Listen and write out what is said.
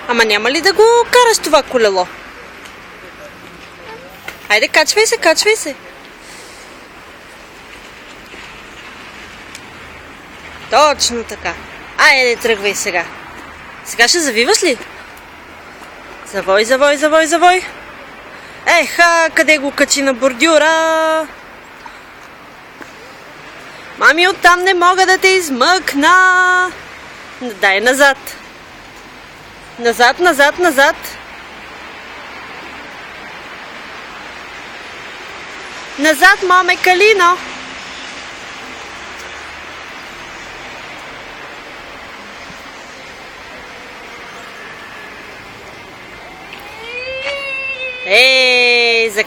Ама няма ли да го караш това колело? Хайде, качвай се, качвай се. Точно така. Айде, тръгвай сега. Сега ще завиваш ли? Завой, завой, завой, завой. Еха, къде го качи на бордюра? Мами, оттам не мога да те измъкна. Дай назад. Назад, назад, назад. Назад, маме Калино. Ей, за